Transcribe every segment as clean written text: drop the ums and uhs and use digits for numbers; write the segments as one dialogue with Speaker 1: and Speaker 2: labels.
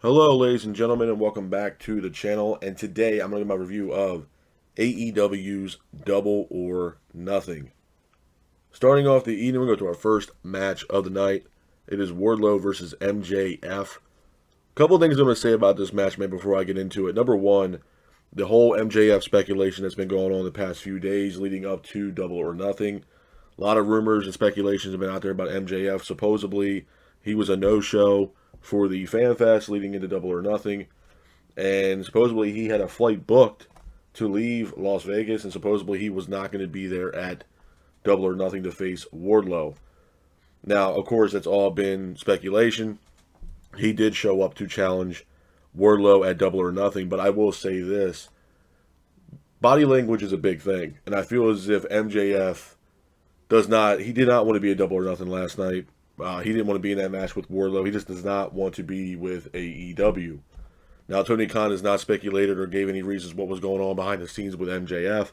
Speaker 1: Hello, ladies and gentlemen, and welcome back to the channel. And today I'm going to do my review of AEW's Double or Nothing. Starting off the evening, we're going to go to our first match of the night. It is Wardlow versus MJF. A couple of things I'm going to say about this match, man, before I get into it. Number one, the whole MJF speculation that's been going on the past few days leading up to Double or Nothing. A lot of rumors and speculations have been out there about MJF. Supposedly, he was a no-show for the Fan Fest leading into Double or Nothing, and supposedly he had a flight booked to leave Las Vegas, and supposedly he was not going to be there at Double or Nothing to face Wardlow. Now, of course, that's all been speculation. He did show up to challenge Wardlow at Double or Nothing, but I will say this. Body language is a big thing, and I feel as if MJF he did not want to be a Double or Nothing last night. He didn't want to be in that match with Wardlow. He just does not want to be with AEW. Now, Tony Khan has not speculated or gave any reasons what was going on behind the scenes with MJF,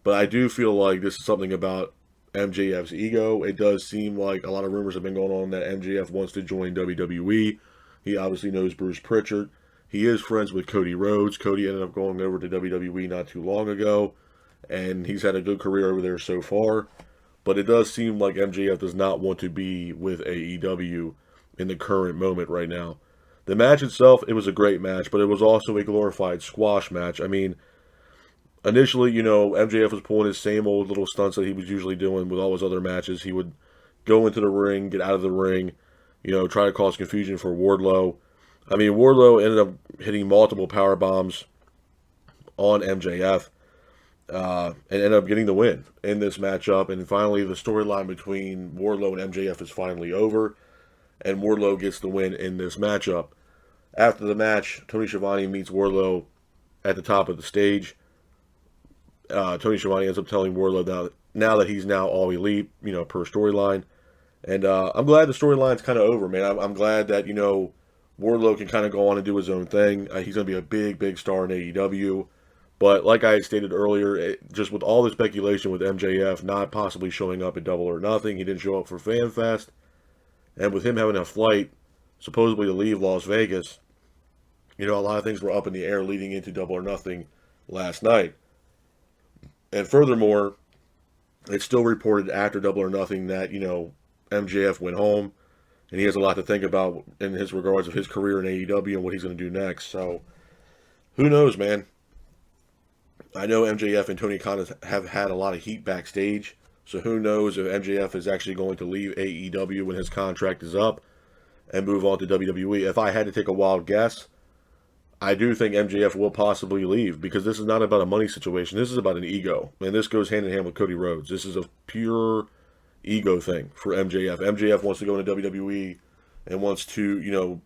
Speaker 1: but I do feel like this is something about MJF's ego. It does seem like a lot of rumors have been going on that MJF wants to join WWE. He obviously knows Bruce Pritchard. He is friends with Cody Rhodes. Cody ended up going over to WWE not too long ago, and he's had a good career over there so far. But it does seem like MJF does not want to be with AEW in the current moment right now. The match itself, it was a great match, but it was also a glorified squash match. I mean, initially, MJF was pulling his same old little stunts that he was usually doing with all his other matches. He would go into the ring, get out of the ring, try to cause confusion for Wardlow. I mean, Wardlow ended up hitting multiple power bombs on MJF. And ended up getting the win in this matchup. And finally, the storyline between Wardlow and MJF is finally over, and Wardlow gets the win in this matchup. After the match, Tony Schiavone meets Wardlow at the top of the stage. Tony Schiavone ends up telling Wardlow now that he's now all elite, per storyline. And I'm glad the storyline's kind of over, man. I'm glad that, Wardlow can kind of go on and do his own thing. He's going to be a big, big star in AEW. But like I had stated earlier, just with all the speculation with MJF not possibly showing up at Double or Nothing, he didn't show up for Fan Fest, and with him having a flight supposedly to leave Las Vegas, a lot of things were up in the air leading into Double or Nothing last night. And furthermore, it's still reported after Double or Nothing that, MJF went home, and he has a lot to think about in his regards of his career in AEW and what he's going to do next. So, who knows, man? I know MJF and Tony Khan have had a lot of heat backstage, so who knows if MJF is actually going to leave AEW when his contract is up and move on to WWE. If I had to take a wild guess, I do think MJF will possibly leave because this is not about a money situation. This is about an ego, and this goes hand in hand with Cody Rhodes. This is a pure ego thing for MJF. MJF wants to go into WWE and wants to,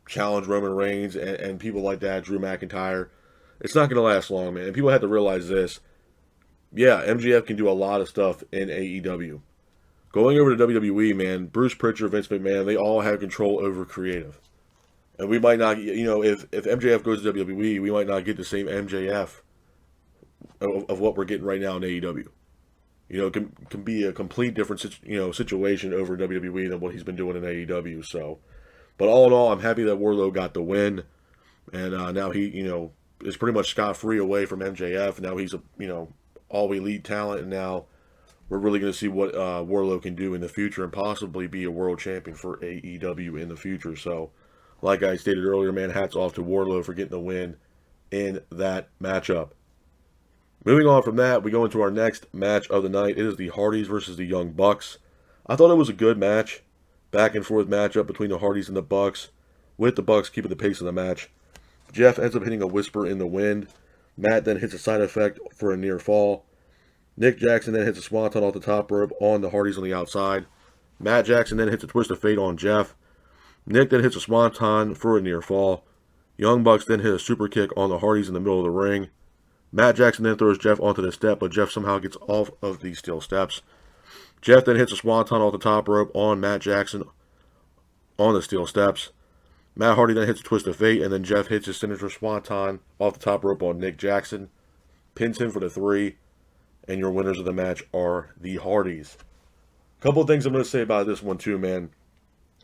Speaker 1: challenge Roman Reigns and people like that, Drew McIntyre. It's not going to last long, man. And people have to realize this. Yeah, MJF can do a lot of stuff in AEW. Going over to WWE, man, Bruce Pritchard, Vince McMahon, they all have control over creative. And we might not, if MJF goes to WWE, we might not get the same MJF of what we're getting right now in AEW. It can be a complete different, situation over WWE than what he's been doing in AEW. So, but all in all, I'm happy that Wardlow got the win. And now he, is pretty much scot-free away from MJF. Now he's all elite talent, and now we're really going to see what Wardlow can do in the future and possibly be a world champion for AEW in the future. So, like I stated earlier, man, hats off to Wardlow for getting the win in that matchup. Moving on from that, we go into our next match of the night. It is the Hardys versus the Young Bucks. I thought it was a good match, back and forth matchup between the Hardys and the Bucks, with the Bucks keeping the pace of the match. Jeff ends up hitting a whisper in the wind. Matt then hits a side effect for a near fall. Nick Jackson then hits a swanton off the top rope on the Hardys on the outside. Matt Jackson then hits a twist of fate on Jeff. Nick then hits a swanton for a near fall. Young Bucks then hit a super kick on the Hardys in the middle of the ring. Matt Jackson then throws Jeff onto the step, but Jeff somehow gets off of these steel steps. Jeff then hits a swanton off the top rope on Matt Jackson on the steel steps. Matt Hardy then hits a twist of fate, and then Jeff hits his signature swanton off the top rope on Nick Jackson. Pins him for the 3, and your winners of the match are the Hardys. A couple of things I'm going to say about this one too, man.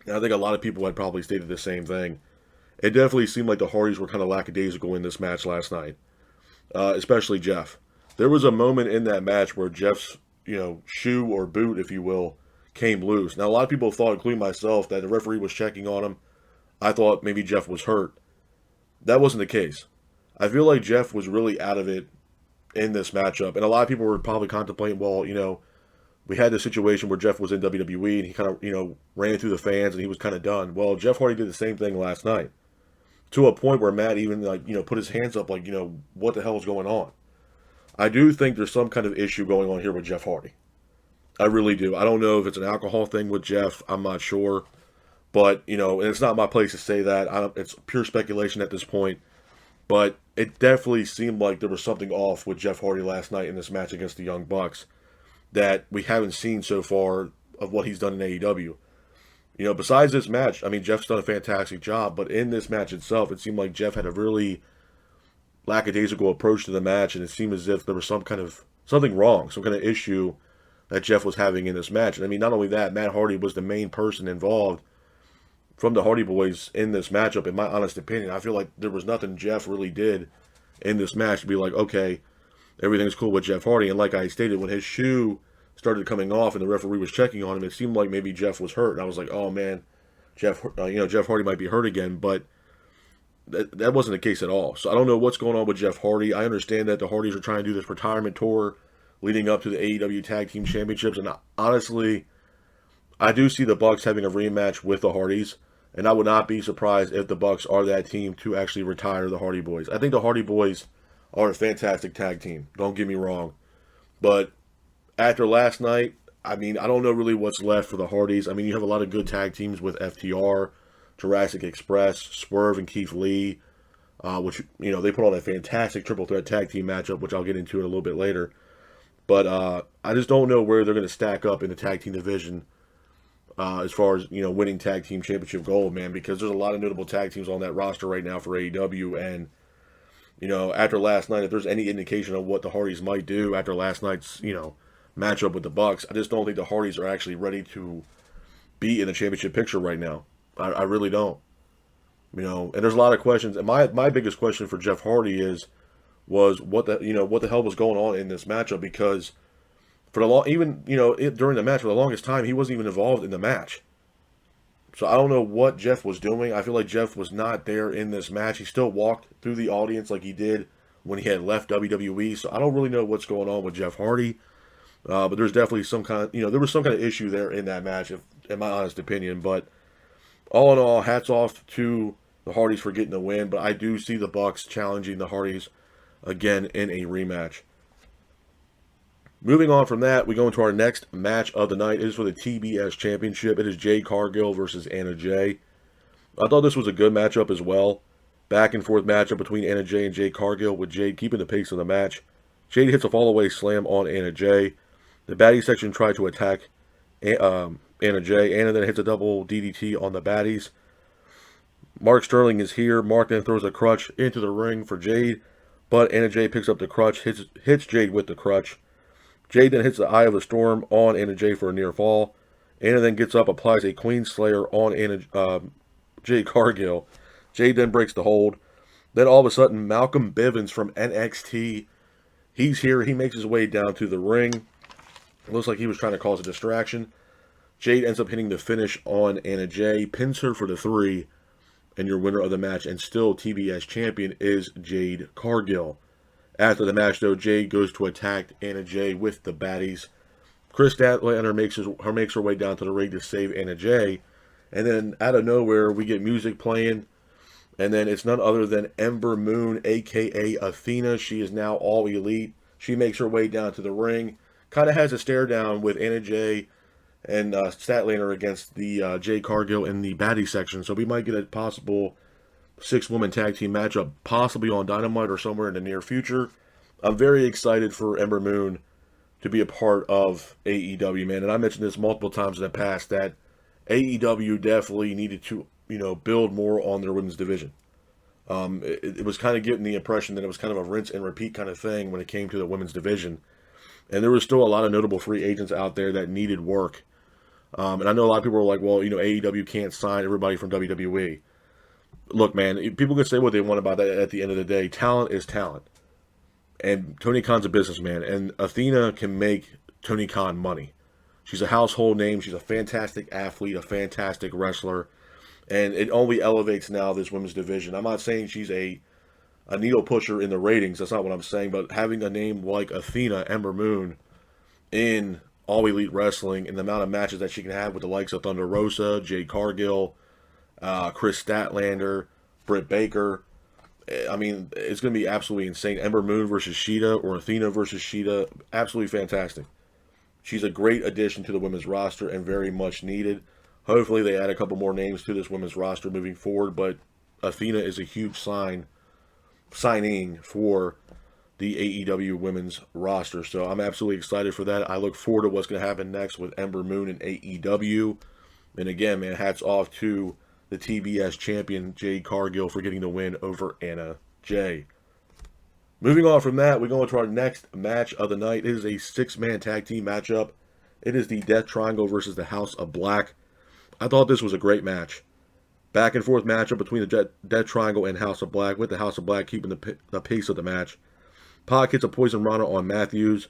Speaker 1: And I think a lot of people had probably stated the same thing. it definitely seemed like the Hardys were kind of lackadaisical in this match last night, especially Jeff. There was a moment in that match where Jeff's, shoe or boot, if you will, came loose. Now, a lot of people thought, including myself, that the referee was checking on him. I thought maybe Jeff was hurt. That wasn't the case. I feel like Jeff was really out of it in this matchup. And a lot of people were probably contemplating, well, we had this situation where Jeff was in WWE and he kind of, ran through the fans and he was kind of done. Well, Jeff Hardy did the same thing last night to a point where Matt even, put his hands up like, what the hell is going on? I do think there's some kind of issue going on here with Jeff Hardy. I really do. I don't know if it's an alcohol thing with Jeff. I'm not sure. But, and it's not my place to say that. It's pure speculation at this point. But it definitely seemed like there was something off with Jeff Hardy last night in this match against the Young Bucks that we haven't seen so far of what he's done in AEW. Besides this match, I mean, Jeff's done a fantastic job. But in this match itself, it seemed like Jeff had a really lackadaisical approach to the match. And it seemed as if there was something wrong, some kind of issue that Jeff was having in this match. And I mean, not only that, Matt Hardy was the main person involved from the Hardy Boys in this matchup, in my honest opinion. I feel like there was nothing Jeff really did in this match to be like, okay, everything's cool with Jeff Hardy. And like I stated, when his shoe started coming off and the referee was checking on him, it seemed like maybe Jeff was hurt. And I was like, oh man, Jeff Hardy might be hurt again. But that wasn't the case at all. So I don't know what's going on with Jeff Hardy. I understand that the Hardys are trying to do this retirement tour leading up to the AEW Tag Team Championships. And honestly, I do see the Bucks having a rematch with the Hardys. And I would not be surprised if the Bucks are that team to actually retire the Hardy Boys. I think the Hardy Boys are a fantastic tag team. Don't get me wrong. But after last night, I mean, I don't know really what's left for the Hardys. I mean, you have a lot of good tag teams with FTR, Jurassic Express, Swerve, and Keith Lee, which, they put on a fantastic triple threat tag team matchup, which I'll get into in a little bit later. But I just don't know where they're going to stack up in the tag team division as far as, winning tag team championship gold, man, because there's a lot of notable tag teams on that roster right now for AEW. And, after last night, if there's any indication of what the Hardys might do after last night's, matchup with the Bucks, I just don't think the Hardys are actually ready to be in the championship picture right now. I really don't. And there's a lot of questions. And my biggest question for Jeff Hardy was what the hell was going on in this matchup, because for the during the match, for the longest time, he wasn't even involved in the match. So I don't know what Jeff was doing. I feel like Jeff was not there in this match. He still walked through the audience like he did when he had left WWE. So I don't really know what's going on with Jeff Hardy. But there's definitely some kind of, there was some kind of issue there in that match, in my honest opinion. But all in all, hats off to the Hardys for getting the win. But I do see the Bucks challenging the Hardys again in a rematch. Moving on from that, we go into our next match of the night. It is for the TBS Championship. It is Jade Cargill versus Anna Jay. I thought this was a good matchup as well. Back and forth matchup between Anna Jay and Jade Cargill, with Jade keeping the pace of the match. Jade hits a fall-away slam on Anna Jay. The baddie section tried to attack Anna Jay. Anna then hits a double DDT on the baddies. Mark Sterling is here. Mark then throws a crutch into the ring for Jade, but Anna Jay picks up the crutch, hits Jade with the crutch. Jade then hits the Eye of the Storm on Anna Jay for a near fall. Anna then gets up, applies a Queen Slayer on Jade Cargill. Jade then breaks the hold. Then all of a sudden, Malcolm Bivens from NXT, he's here. He makes his way down to the ring. It looks like he was trying to cause a distraction. Jade ends up hitting the finish on Anna Jay, pins her for the 3, and your winner of the match and still TBS champion is Jade Cargill. After the match, though, Jade goes to attack Anna Jay with the baddies. Chris Statlander makes her way down to the ring to save Anna Jay. And then out of nowhere, we get music playing. And then it's none other than Ember Moon, a.k.a. Athena. She is now all elite. She makes her way down to the ring. Kind of has a stare down with Anna Jay and Statlander against the Jade Cargill in the baddie section. So we might get a possible 6-woman tag team matchup, possibly on Dynamite or somewhere in the near future. I'm very excited for Ember Moon to be a part of AEW, man. And I mentioned this multiple times in the past that AEW definitely needed to, build more on their women's division. It was kind of getting the impression that it was kind of a rinse and repeat kind of thing when it came to the women's division. And there was still a lot of notable free agents out there that needed work. And I know a lot of people were like, well, AEW can't sign everybody from WWE. look, man, people can say what they want about that at the end of the day. Talent is talent. And Tony Khan's a businessman, and Athena can make Tony Khan money. She's a household name. She's a fantastic athlete, a fantastic wrestler, and it only elevates now this women's division. I'm not saying she's a needle pusher in the ratings. That's not what I'm saying. But having a name like Athena, Ember Moon, in All Elite Wrestling, and the amount of matches that she can have with the likes of Thunder Rosa, Jade Cargill, Chris Statlander, Britt Baker. I mean, it's going to be absolutely insane. Ember Moon versus Sheeta or Athena versus Sheeta. Absolutely fantastic. She's a great addition to the women's roster and very much needed. Hopefully they add a couple more names to this women's roster moving forward, but Athena is a huge signing for the AEW women's roster. So I'm absolutely excited for that. I look forward to what's going to happen next with Ember Moon and AEW. And again, man, hats off to the TBS champion, Jade Cargill, for getting the win over Anna Jay. Moving on from that, we go into our next match of the night. It is a 6-man tag team matchup. It is the Death Triangle versus the House of Black. I thought this was a great match. Back and forth matchup between the Death Triangle and House of Black, with the House of Black keeping the pace of the match. Pac hits a Poison Rana on Matthews.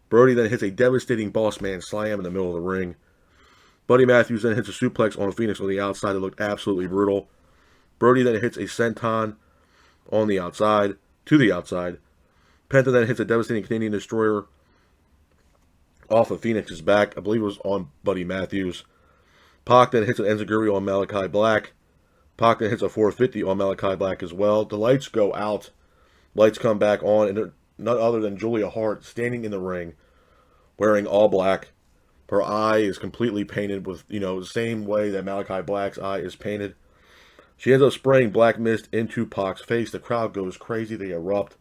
Speaker 1: Brody then hits a devastating Boss Man Slam in the middle of the ring. Buddy Matthews then hits a suplex on Phoenix on the outside that looked absolutely brutal. Brody then hits a senton on the outside, to the outside. Penta then hits a devastating Canadian Destroyer off of Phoenix's back. I believe it was on Buddy Matthews. Pac then hits an Enziguri on Malachi Black. Pac then hits a 450 on Malachi Black as well. The lights go out. Lights come back on, and they're none other than Julia Hart standing in the ring, wearing all black. Her eye is completely painted with, the same way that Malachi Black's eye is painted. She ends up spraying black mist into Pac's face. The crowd goes crazy. They erupt.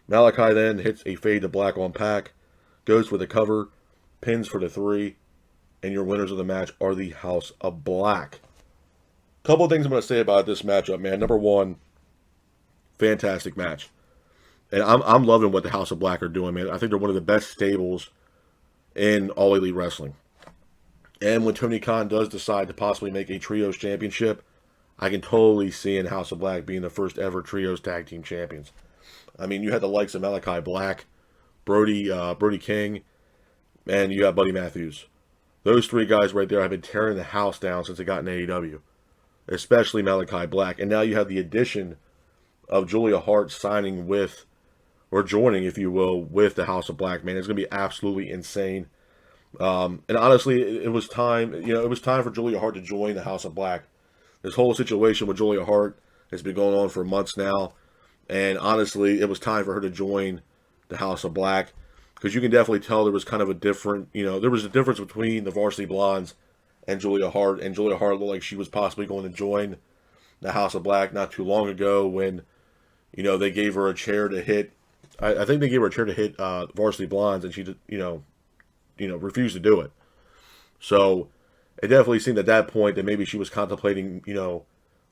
Speaker 1: Malachi then hits a fade to black on Pac, goes for the cover, pins for the 3, and your winners of the match are the House of Black. Couple of things I'm going to say about this matchup, man. Number one, fantastic match. And I'm loving what the House of Black are doing, man. I think they're one of the best stables in All Elite Wrestling. And when Tony Khan does decide to possibly make a Trios Championship, I can totally see in House of Black being the first ever Trios Tag Team Champions. I mean, you had the likes of Malachi Black, Brody King, and you have Buddy Matthews. Those 3 guys right there have been tearing the house down since they got in AEW, especially Malachi Black. And now you have the addition of Julia Hart signing with, or joining, if you will, with the House of Black, man. It's going to be absolutely insane. And honestly, it was time, it was time for Julia Hart to join the House of Black. This whole situation with Julia Hart has been going on for months now. And honestly, it was time for her to join the House of Black. Because you can definitely tell there was kind of a different, there was a difference between the Varsity Blondes and Julia Hart. And Julia Hart looked like she was possibly going to join the House of Black not too long ago when, they gave her a chair to hit. I think they gave her a chair to hit Varsity Blondes, and she, refused to do it. So it definitely seemed at that point that maybe she was contemplating,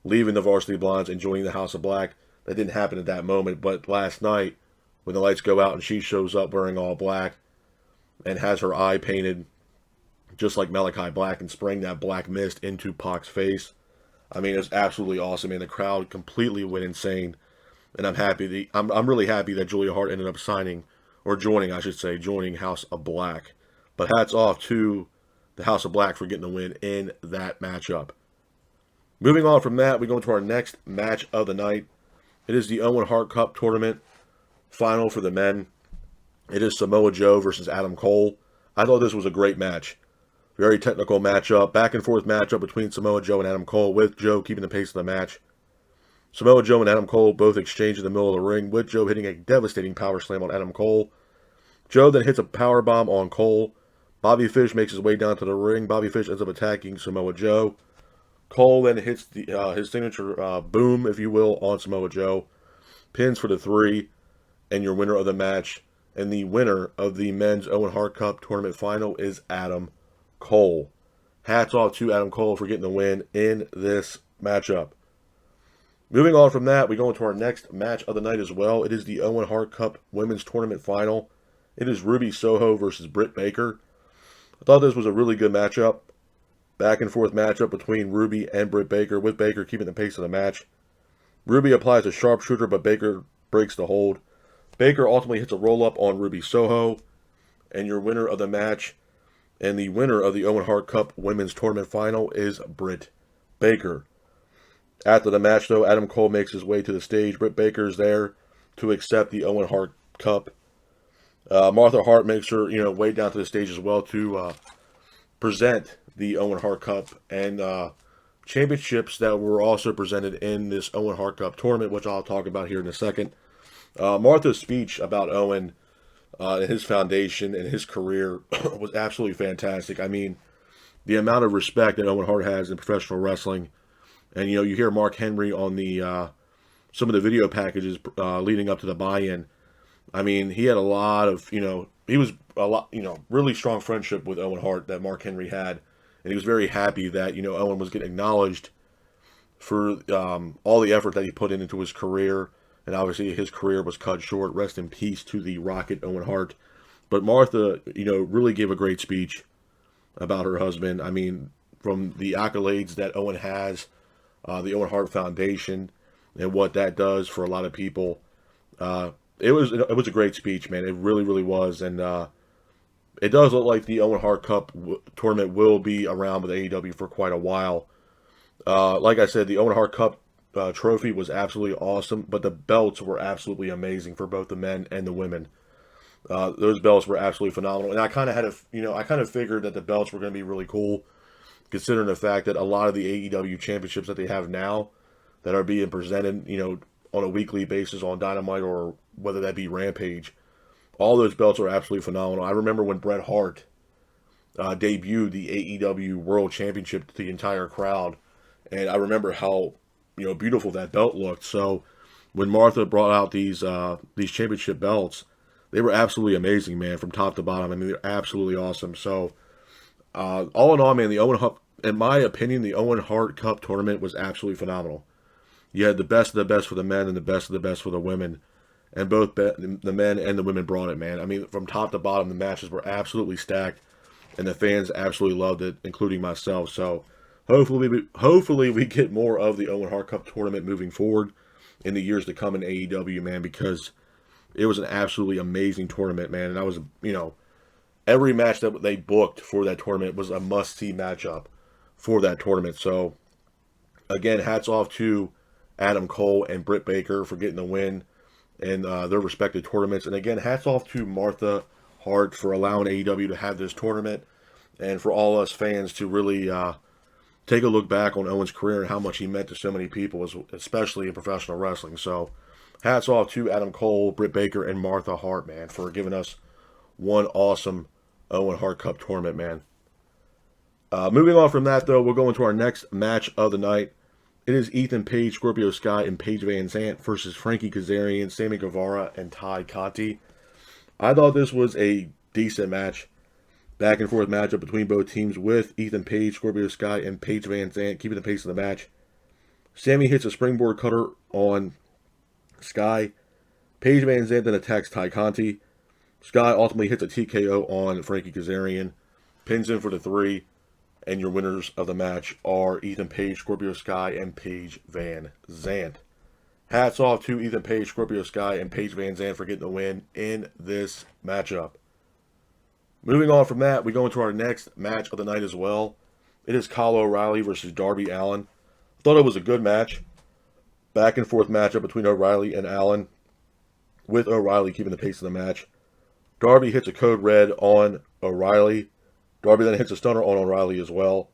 Speaker 1: leaving the Varsity Blondes and joining the House of Black. That didn't happen at that moment. But last night, when the lights go out and she shows up wearing all black and has her eye painted just like Malachi Black and spraying that black mist into Pac's face, I mean, it's absolutely awesome. And the crowd completely went insane. And I'm really happy that Julia Hart ended up joining House of Black. But hats off to the House of Black for getting the win in that matchup. Moving on from that, we go into our next match of the night. It is the Owen Hart Cup Tournament final for the men. It is Samoa Joe versus Adam Cole. I thought this was a great match. Very technical matchup. Back and forth matchup between Samoa Joe and Adam Cole, with Joe keeping the pace of the match. Samoa Joe and Adam Cole both exchange in the middle of the ring, with Joe hitting a devastating power slam on Adam Cole. Joe then hits a power bomb on Cole. Bobby Fish makes his way down to the ring. Bobby Fish ends up attacking Samoa Joe. Cole then hits his signature boom, if you will, on Samoa Joe. Pins for the 3, and your winner of the match, and the winner of the men's Owen Hart Cup Tournament final is Adam Cole. Hats off to Adam Cole for getting the win in this matchup. Moving on from that, we go into our next match of the night as well. It is the Owen Hart Cup Women's Tournament Final. It is Ruby Soho versus Britt Baker. I thought this was a really good matchup. Back and forth matchup between Ruby and Britt Baker, with Baker keeping the pace of the match. Ruby applies a sharpshooter, but Baker breaks the hold. Baker ultimately hits a roll-up on Ruby Soho, and your winner of the match and the winner of the Owen Hart Cup Women's Tournament Final is Britt Baker. After the match, though, Adam Cole makes his way to the stage. Britt Baker's there to accept the Owen Hart Cup. Martha Hart makes her, way down to the stage as well to present the Owen Hart Cup and championships that were also presented in this Owen Hart Cup tournament, which I'll talk about here in a second. Martha's speech about Owen and his foundation and his career was absolutely fantastic. I mean, the amount of respect that Owen Hart has in professional wrestling, and you hear Mark Henry on the some of the video packages leading up to the buy-in. I mean, he had a lot of, he was a lot, really strong friendship with Owen Hart that Mark Henry had. And he was very happy that, Owen was getting acknowledged for all the effort that he put into his career. And obviously his career was cut short. Rest in peace to the Rocket Owen Hart. But Martha, really gave a great speech about her husband. I mean, from the accolades that Owen has, the Owen Hart Foundation, and what that does for a lot of people. It was a great speech, man. It really, really was. And it does look like the Owen Hart Cup tournament will be around with AEW for quite a while. Like I said, the Owen Hart Cup trophy was absolutely awesome, but the belts were absolutely amazing for both the men and the women. Those belts were absolutely phenomenal, and I kind of had I kind of figured that the belts were going to be really cool, considering the fact that a lot of the AEW championships that they have now, that are being presented, on a weekly basis on Dynamite or whether that be Rampage, all those belts are absolutely phenomenal. I remember when Bret Hart debuted the AEW World Championship to the entire crowd, and I remember how beautiful that belt looked. So when Martha brought out these championship belts, they were absolutely amazing, man, from top to bottom. I mean, they're absolutely awesome. So all in all, man, in my opinion, the Owen Hart Cup tournament was absolutely phenomenal. You had the best of the best for the men and the best of the best for the women. And both the men and the women brought it, man. I mean, from top to bottom, the matches were absolutely stacked. And the fans absolutely loved it, including myself. So hopefully we get more of the Owen Hart Cup tournament moving forward in the years to come in AEW, man. Because it was an absolutely amazing tournament, man. And I was, every match that they booked for that tournament was a must-see matchup for that tournament. So, again, hats off to Adam Cole and Britt Baker for getting the win in their respective tournaments. And again, hats off to Martha Hart for allowing AEW to have this tournament, and for all us fans to really take a look back on Owen's career and how much he meant to so many people, especially in professional wrestling. So hats off to Adam Cole, Britt Baker, and Martha Hart, man, for giving us one awesome Owen Hart Cup tournament, man. Moving on from that, though, we'll go into our next match of the night. It is Ethan Page, Scorpio Sky, and Paige Van Zant versus Frankie Kazarian, Sammy Guevara, and Ty Conti. I thought this was a decent match. Back and forth matchup between both teams, with Ethan Page, Scorpio Sky, and Paige Van Zant keeping the pace of the match. Sammy hits a springboard cutter on Sky. Paige Van Zant then attacks Ty Conti. Sky ultimately hits a TKO on Frankie Kazarian, pins him for the 3. And your winners of the match are Ethan Page, Scorpio Sky, and Paige Van Zant. Hats off to Ethan Page, Scorpio Sky, and Paige Van Zant for getting the win in this matchup. Moving on from that, we go into our next match of the night as well. It is Kyle O'Reilly versus Darby Allin. I thought it was a good match. Back and forth matchup between O'Reilly and Allin, with O'Reilly keeping the pace of the match. Darby hits a code red on O'Reilly. Darby then hits a stunner on O'Reilly as well.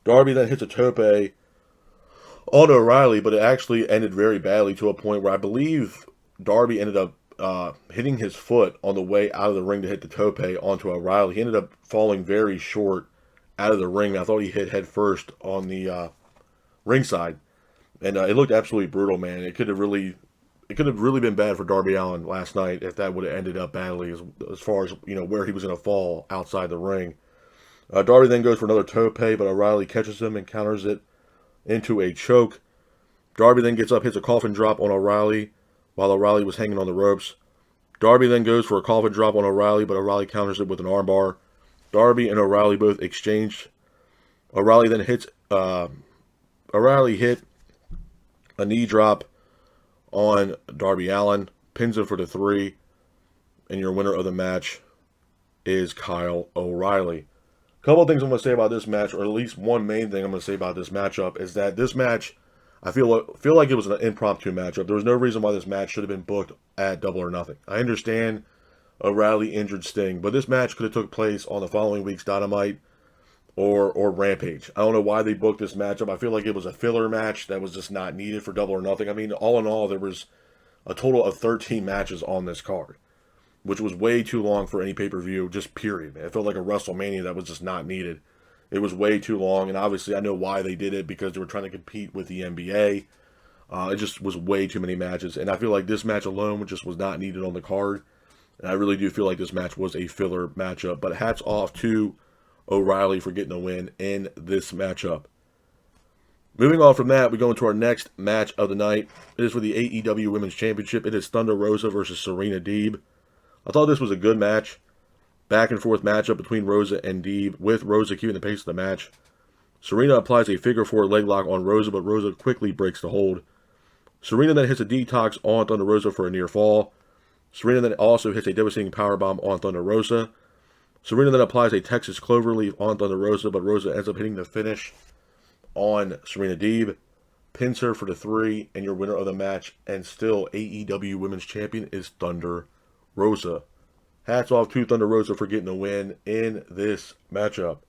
Speaker 1: Darby then hits a tope on O'Reilly, but it actually ended very badly, to a point where I believe Darby ended up hitting his foot on the way out of the ring to hit the tope onto O'Reilly. He ended up falling very short out of the ring. I thought he hit head first on the ringside, and it looked absolutely brutal, man. It could have really been bad for Darby Allin last night if that would have ended up badly, as far as where he was going to fall outside the ring. Darby then goes for another tope, but O'Reilly catches him and counters it into a choke. Darby then gets up, hits a coffin drop on O'Reilly while O'Reilly was hanging on the ropes. Darby then goes for a coffin drop on O'Reilly, but O'Reilly counters it with an armbar. Darby and O'Reilly both exchange O'Reilly then O'Reilly hit a knee drop on Darby Allin, pins him for the 3, and your winner of the match is Kyle O'Reilly. A couple of things I'm going to say about this match, or at least one main thing I'm going to say about this matchup, is that this match, I feel like it was an impromptu matchup. There was no reason why this match should have been booked at Double or Nothing. I understand O'Reilly injured Sting, but this match could have took place on the following week's Dynamite or Rampage. I don't know why they booked this matchup. I feel like it was a filler match that was just not needed for Double or Nothing. I mean, all in all, there was a total of 13 matches on this card, which was way too long for any pay-per-view, just period, man. It felt like a WrestleMania that was just not needed. It was way too long, and obviously I know why they did it, because they were trying to compete with the NBA. It just was way too many matches, and I feel like this match alone just was not needed on the card, and I really do feel like this match was a filler matchup, but hats off to O'Reilly for getting a win in this matchup. Moving on from that, we go into our next match of the night. It is for the AEW Women's Championship. It is Thunder Rosa versus Serena Deeb. I thought this was a good match. Back and forth matchup between Rosa and Deeb, with Rosa keeping the pace of the match. Serena applies a figure 4 leg lock on Rosa, but Rosa quickly breaks the hold. Serena then hits a detox on Thunder Rosa for a near fall. Serena then also hits a devastating powerbomb on Thunder Rosa. Serena then applies a Texas Cloverleaf on Thunder Rosa, but Rosa ends up hitting the finish on Serena Deeb, pins her for the 3, and your winner of the match, and still AEW Women's Champion, is Thunder Rosa. Hats off to Thunder Rosa for getting a win in this matchup.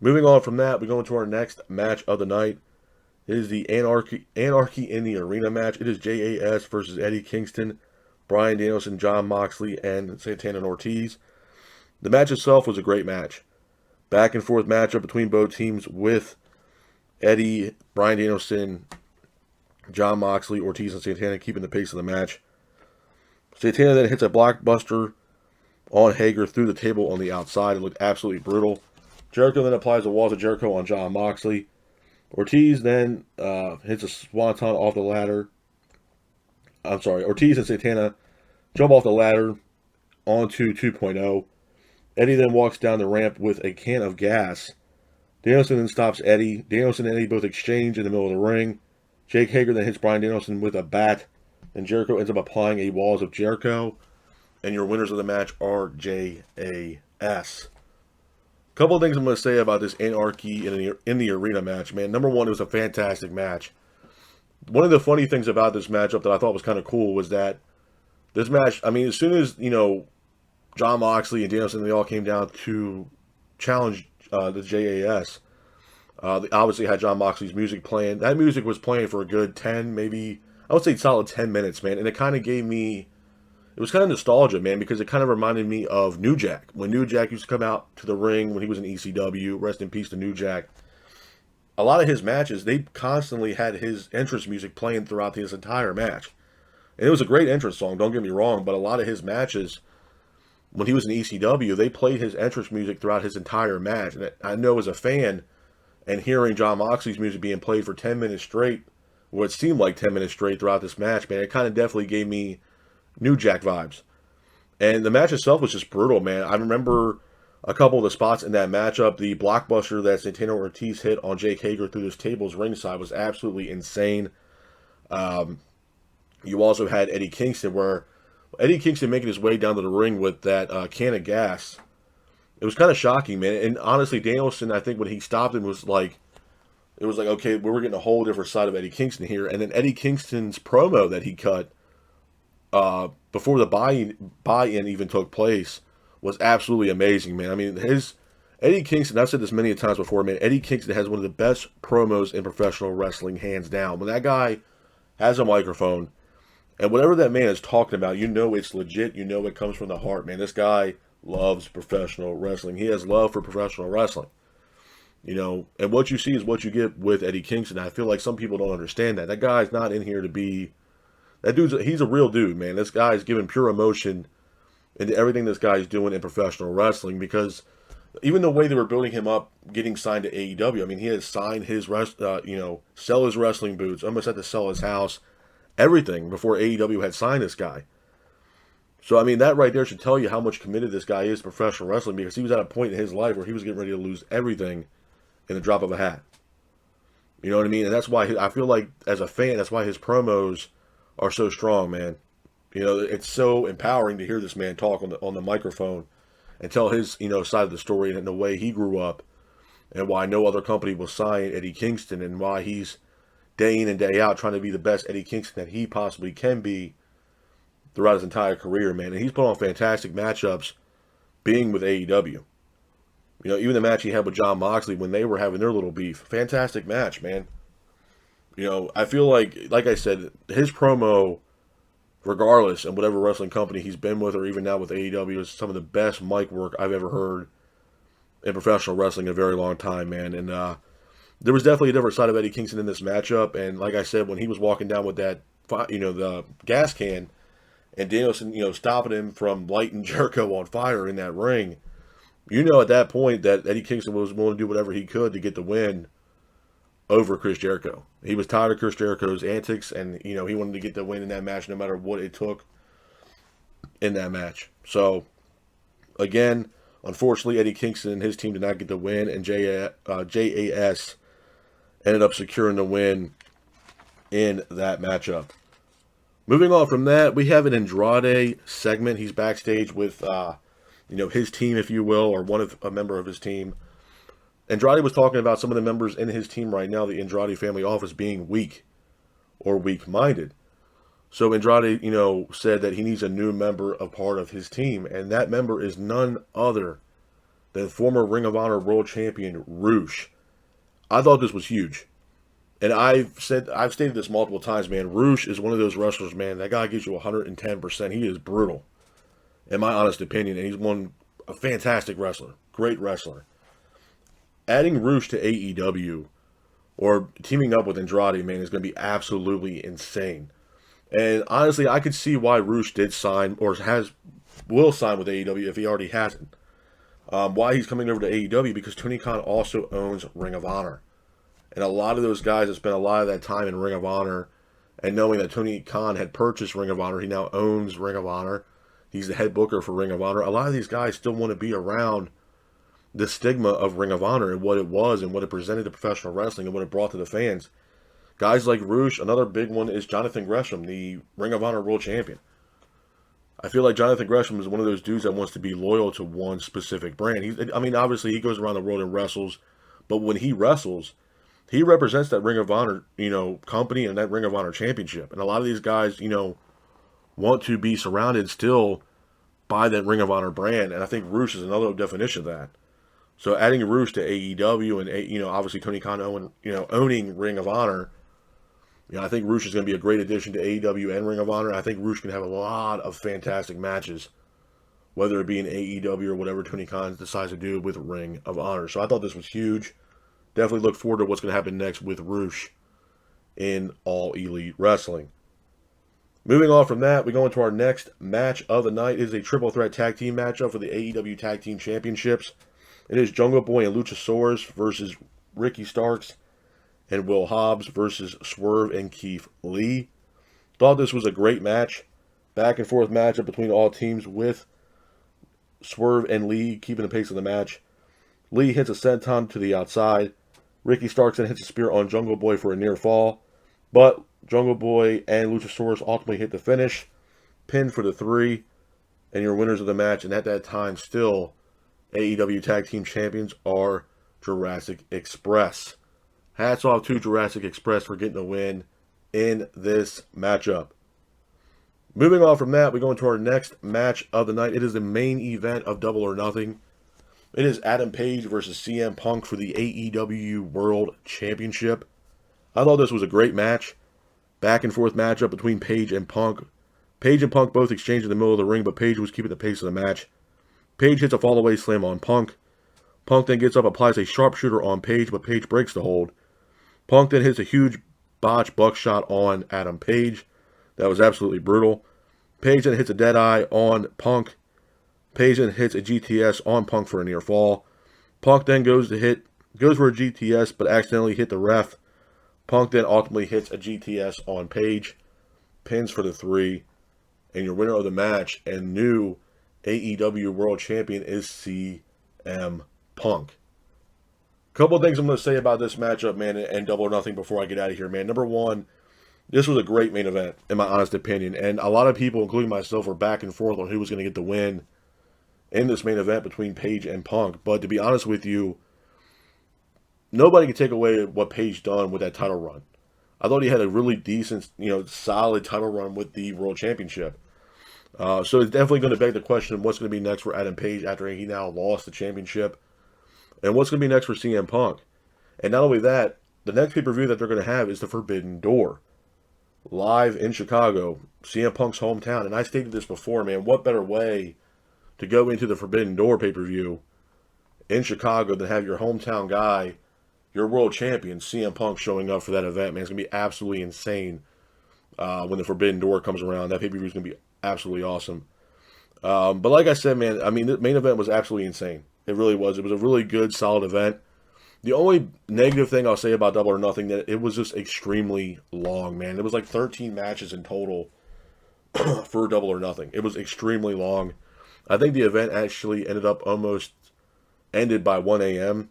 Speaker 1: Moving on from that, we go into our next match of the night. It is the Anarchy in the Arena match. It is JAS versus Eddie Kingston, Bryan Danielson, Jon Moxley, and Santana and Ortiz. The match itself was a great match. Back and forth matchup between both teams, with Eddie, Bryan Danielson, Jon Moxley, Ortiz, and Santana keeping the pace of the match. Santana then hits a blockbuster on Hager through the table on the outside. It looked absolutely brutal. Jericho then applies the walls of Jericho on Jon Moxley. Ortiz then hits a swanton off the ladder. Ortiz and Santana jump off the ladder onto 2.0. Eddie then walks down the ramp with a can of gas. Danielson then stops Eddie. Danielson and Eddie both exchange in the middle of the ring. Jake Hager then hits Bryan Danielson with a bat, and Jericho ends up applying a walls of Jericho. And your winners of the match are JAS. Couple of things I'm going to say about this Anarchy in the Arena match, man. Number one, it was a fantastic match. One of the funny things about this matchup that I thought was kind of cool was that this match, I mean, as soon as, Jon Moxley and Danielson, they all came down to challenge the JAS. They obviously had Jon Moxley's music playing. That music was playing for a good 10, maybe, I would say solid 10 minutes, man. And it kind of gave me, it was kind of nostalgia, man, because it kind of reminded me of New Jack. When New Jack used to come out to the ring when he was in ECW, rest in peace to New Jack. A lot of his matches, they constantly had his entrance music playing throughout his entire match. And it was a great entrance song, don't get me wrong, but a lot of his matches, when he was in ECW, they played his entrance music throughout his entire match. And I know as a fan, and hearing Jon Moxley's music being played for 10 minutes straight, what seemed like 10 minutes straight throughout this match, man, it kind of definitely gave me New Jack vibes. And the match itself was just brutal, man. I remember a couple of the spots in that matchup. The blockbuster that Santana Ortiz hit on Jake Hager through this table's ringside was absolutely insane. You also had Eddie Kingston, where Eddie Kingston making his way down to the ring with that can of gas. It was kind of shocking, man. And honestly, Danielson, I think when he stopped him, was like, it was like, okay, we're getting a whole different side of Eddie Kingston here. And then Eddie Kingston's promo that he cut before the buy-in even took place was absolutely amazing, man. I mean, Eddie Kingston, I've said this many times before, man, Eddie Kingston has one of the best promos in professional wrestling, hands down. When that guy has a microphone, and whatever that man is talking about, you know it's legit, you know it comes from the heart, man. This guy loves professional wrestling. He has love for professional wrestling. And what you see is what you get with Eddie Kingston. I feel like some people don't understand that. That guy's not in here to be, he's a real dude, man. This guy's giving pure emotion into everything this guy's doing in professional wrestling, because even the way they were building him up, getting signed to AEW, I mean, he had signed his, sell his wrestling boots, almost had to sell his house, everything before AEW had signed this guy. So, I mean, that right there should tell you how much committed this guy is to professional wrestling, because he was at a point in his life where he was getting ready to lose everything in the drop of a hat. You know what I mean? And that's why I feel like, as a fan, that's why his promos are so strong, man. You know, it's so empowering to hear this man talk on the microphone and tell his, side of the story and the way he grew up and why no other company will sign Eddie Kingston and why he's day in and day out trying to be the best Eddie Kingston that he possibly can be throughout his entire career, man. And he's put on fantastic matchups being with AEW. You know, even the match he had with Jon Moxley when they were having their little beef. Fantastic match, man. You know, I feel like I said, his promo, regardless, and whatever wrestling company he's been with or even now with AEW, is some of the best mic work I've ever heard in professional wrestling in a very long time, man. And there was definitely a different side of Eddie Kingston in this matchup. And like I said, when he was walking down with that, the gas can, and Danielson, stopping him from lighting Jericho on fire in that ring, at that point that Eddie Kingston was willing to do whatever he could to get the win over Chris Jericho. He was tired of Chris Jericho's antics, and, he wanted to get the win in that match no matter what it took in that match. So, again, unfortunately, Eddie Kingston and his team did not get the win, and JAS ended up securing the win in that matchup. Moving on from that, we have an Andrade segment. He's backstage with, his team, if you will, or a member of his team. Andrade was talking about some of the members in his team right now, the Andrade family office, being weak or weak-minded. So Andrade, said that he needs a new member of part of his team, and that member is none other than former Ring of Honor World Champion Rush. I thought this was huge. And I've stated this multiple times, man. Rush is one of those wrestlers, man. That guy gives you 110%. He is brutal, in my honest opinion. And he's a fantastic wrestler. Great wrestler. Adding Rush to AEW or teaming up with Andrade, man, is going to be absolutely insane. And honestly, I could see why Rush did sign or will sign with AEW if he already hasn't. Why he's coming over to AEW, because Tony Khan also owns Ring of Honor. And a lot of those guys have spent a lot of that time in Ring of Honor, and knowing that Tony Khan had purchased Ring of Honor, he now owns Ring of Honor. He's the head booker for Ring of Honor. A lot of these guys still want to be around the stigma of Ring of Honor and what it was and what it presented to professional wrestling and what it brought to the fans. Guys like Rush, another big one is Jonathan Gresham, the Ring of Honor World Champion. I feel like Jonathan Gresham is one of those dudes that wants to be loyal to one specific brand. Obviously he goes around the world and wrestles, but when he wrestles, he represents that Ring of Honor, company and that Ring of Honor championship. And a lot of these guys, want to be surrounded still by that Ring of Honor brand. And I think Rush is another definition of that. So adding Rush to AEW and, obviously Tony Khan owning Ring of Honor, I think Rush is going to be a great addition to AEW and Ring of Honor. I think Rush can have a lot of fantastic matches, whether it be in AEW or whatever Tony Khan decides to do with Ring of Honor. So I thought this was huge. Definitely look forward to what's going to happen next with Rush in All Elite Wrestling. Moving on from that, we go into our next match of the night. It is a triple threat tag team matchup for the AEW Tag Team Championships. It is Jungle Boy and Luchasaurus versus Ricky Starks and Will Hobbs versus Swerve and Keith Lee. Thought this was a great match. Back and forth matchup between all teams with Swerve and Lee keeping the pace of the match. Lee hits a senton to the outside. Ricky Starks then hits a spear on Jungle Boy for a near fall. But Jungle Boy and Luchasaurus ultimately hit the finish. Pin for the 3. And your winners of the match. And at that time, still, AEW Tag Team Champions are Jurassic Express. Hats off to Jurassic Express for getting the win in this matchup. Moving on from that, we go into our next match of the night. It is the main event of Double or Nothing. It is Adam Page versus CM Punk for the AEW World Championship. I thought this was a great match. Back and forth matchup between Page and Punk. Page and Punk both exchanged in the middle of the ring, but Page was keeping the pace of the match. Page hits a fallaway slam on Punk. Punk then gets up, applies a sharpshooter on Page, but Page breaks the hold. Punk then hits a huge botch buckshot on Adam Page. That was absolutely brutal. Page then hits a deadeye on Punk. Page then hits a GTS on Punk for a near fall. Punk then goes for a GTS, but accidentally hit the ref. Punk then ultimately hits a GTS on Page. Pins for the 3. And your winner of the match and new AEW World Champion is CM Punk. Couple of things I'm going to say about this matchup, man, and Double or Nothing before I get out of here, man. Number one, this was a great main event, in my honest opinion. And a lot of people, including myself, were back and forth on who was going to get the win in this main event between Page and Punk. But to be honest with you, nobody can take away what Page done with that title run. I thought he had a really decent, solid title run with the World Championship. So it's definitely going to beg the question, what's going to be next for Adam Page after he now lost the championship? And what's going to be next for CM Punk? And not only that, the next pay-per-view that they're going to have is the Forbidden Door. Live in Chicago, CM Punk's hometown. And I stated this before, man, what better way to go into the Forbidden Door pay-per-view in Chicago than have your hometown guy, your world champion, CM Punk, showing up for that event, man. It's going to be absolutely insane when the Forbidden Door comes around. That pay-per-view is going to be absolutely awesome. But like I said, man, I mean, the main event was absolutely insane. It really was. It was a really good, solid event. The only negative thing I'll say about Double or Nothing, that it was just extremely long, man. It was like 13 matches in total for Double or Nothing. It was extremely long. I think the event actually ended up almost ended by 1 a.m.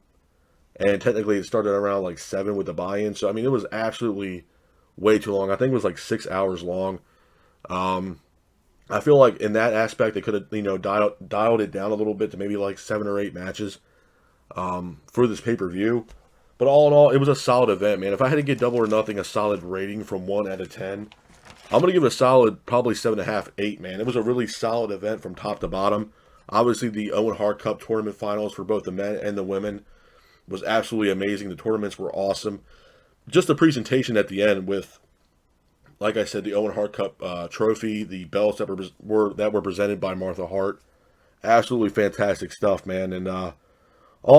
Speaker 1: And technically it started around like 7 with the buy-in. So, I mean, it was absolutely way too long. I think it was like 6 hours long. I feel like in that aspect, they could have, dialed it down a little bit to maybe like 7 or 8 matches for this pay-per-view. But all in all, it was a solid event, man. If I had to give Double or Nothing a solid rating from 1 out of 10, I'm going to give it a solid probably 7.5, 8, man. It was a really solid event from top to bottom. Obviously, the Owen Hart Cup tournament finals for both the men and the women was absolutely amazing. The tournaments were awesome. Just the presentation at the end with, like I said, the Owen Hart Cup trophy, the belts that were presented by Martha Hart. Absolutely fantastic stuff, man. And all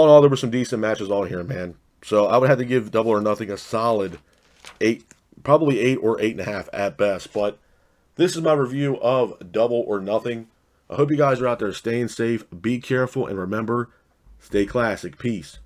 Speaker 1: in all, there were some decent matches on here, man. So I would have to give Double or Nothing a solid 8, probably 8 or 8.5 at best. But this is my review of Double or Nothing. I hope you guys are out there staying safe, be careful, and remember, stay classic. Peace.